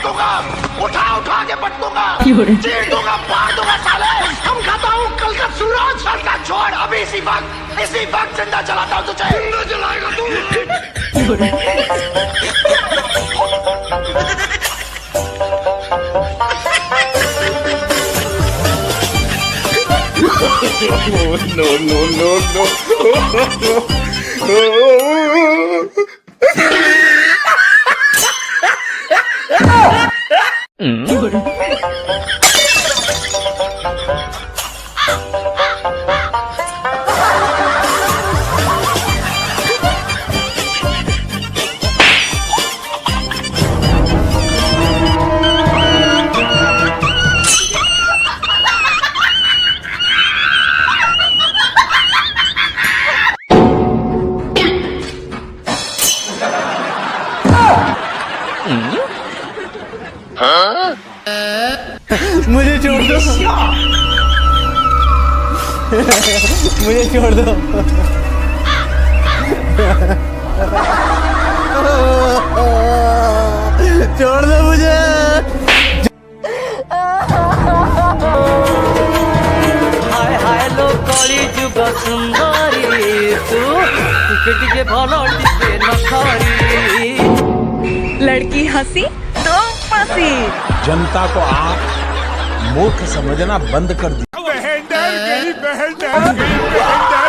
दूंगा, उठा उठा के पट दूंगा, चीर दूंगा, फाड़ दूंगा साले। हम खाता हूँ कल का सूरज, कल का छोड़, अभी इसी वक्त जिंदा जलाता हूँ तुझे। जिंदा जलाएगा तू। No, no, no, मुझे छोड़ दो, मुझे छोड़ दो। छोड़ दो मुझे। हाय हाय लो कली जुग सुंदरी तू टिके टिके भलो टिके नखरी। लड़की हंसी तो फंसी। जनता को आप मूर्ख समझना बंद कर दिया। बहन डर गई, बहन डर गई, बहन डर